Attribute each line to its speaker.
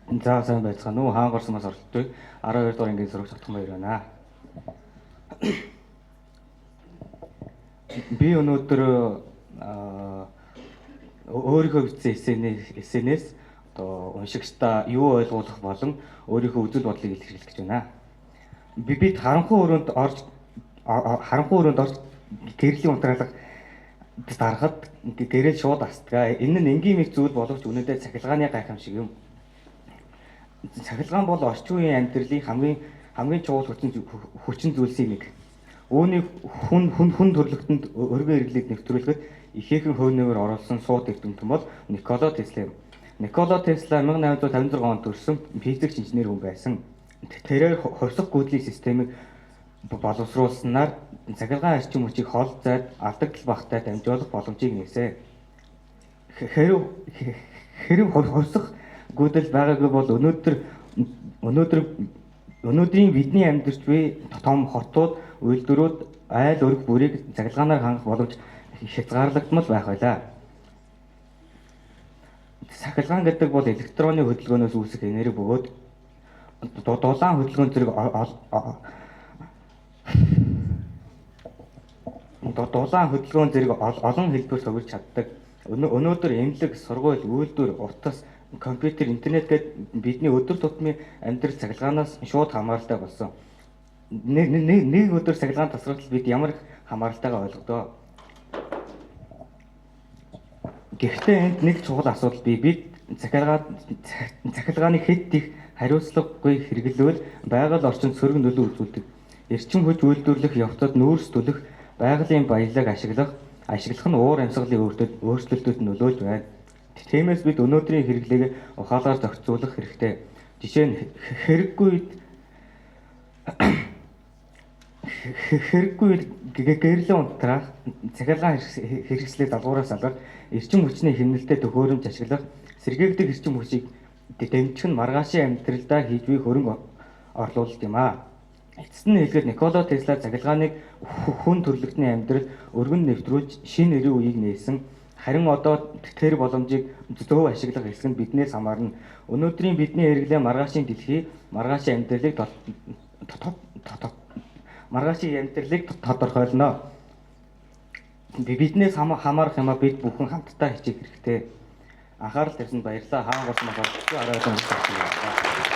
Speaker 1: За сайн байцгаана уу. Хаан горсомоос оролцдог 12 дугаар ангийн сурагч Отхон баяр байна. Би өнөөдөр өөрийнхөө бичсэн эссенээс одоо уншигчдаа юу ойлгуулах болон өөрийнхөө үзэл бодлыг илэрхийлэх гэж байна. Бид харанхуй өрөөнд орж гэрлийн унтраалга дарахад гэрэл шууд астгаа. Энэ нь энгийн мэд зүйл боловч үнэндээ цахилгааны гайхамшиг юм. Цахилгаан бол орчин үеийн амьдралын хамгийн чухал хүчин зүйлсийн нэг. Үүнийг хүн төрлөختөнд өргөн хэрэглээд нэвтрүүлэхэд ихээхэн хөөнөөр оруулсан сууд эрдэмтэн бол Никола Тесла юм. Никола Тесла 1856 онд төрсөн физикч инженер хүн байсан. Тэрээр хувьсах гүйдлийн системийг боловсруулснаар цахилгаан арчин хүчийг хол зайд алдагдал багтай дамжуулах боломжийг нээсэн. Хэрэв хувьсах гүйдэл байгаагүй бол өнөөдрийн бидний амьдарч буй том хотууд, үйлдвэрүүд айл өрг бүрийг цахилгаанаар хангах боломж хязгаарлагдмал байх байлаа. Цахилгаан гэдэг бол электроны хөдөлгөөнөөс үүсэх энерги бөгөөд дулаан хөдөлгөөн зэрэг олон хэлбэр төвлөрч чаддаг. Өнөөдөр эмнэлэг, сургууль, үйлдвэр, утас, компьютер, интернет гээд бидний өдөр тутмын амьдрал цахилгаанаас шууд хамааралтай болсон. Нэг өдөр цахилгаан тасралтад бид ямар их хамааралтайгаа ойлгодоо. Гэхдээ энд нэг чухал асуудал бий. Бид цахилгааныг хэд их хариуцлагагүй хэрэглэвэл байгаль орчинд сөрөг нөлөө үзүүлдэг. Эрчим хүч үйлдвэрлэх явцад нүүрс төлөх, байгалийн баялаг ашиглах нь уур амьсгалын өөрчлөлтөд нөлөөлж байна. Тиймээс бид өнөөдрийн хэрэглээг ухаалаар зохицуулах хэрэгтэй. Жишээ нь хэрэггүй гэрлийн унтраах, цахилгаан хэрэгслээ далгуураас салгах, эрчим хүчний хэмнэлтэд төхөөрөмж ашиглах, сэргээгдэх эрчим хүчийг дэмжих нь маргаашийн амьдралдаа хийж буй хөрөнгө орлуулалт юм аа. Эцэст нь хэлгээд Никола Тесла цахилгааныг хүн төрлөختний амьдрал өргөн нэвтрүүлж шинэ эрийн үеийг нээсэн. Харин одоо тэр боломжийг зөв ашиглах хэсэг нь биднээс хамаарна. Өнөөдрийн бидний хэрэглээ маргаашийн дэлхий, маргаашийн амьдралыг тодорхойлно. Биднээс хамаарах юмаа бид бүхэн хамтдаа хичээх хэрэгтэй. Анхаарал тавьсанд баярлалаа. Хаан горсомоос оролцдог 12 дугаар.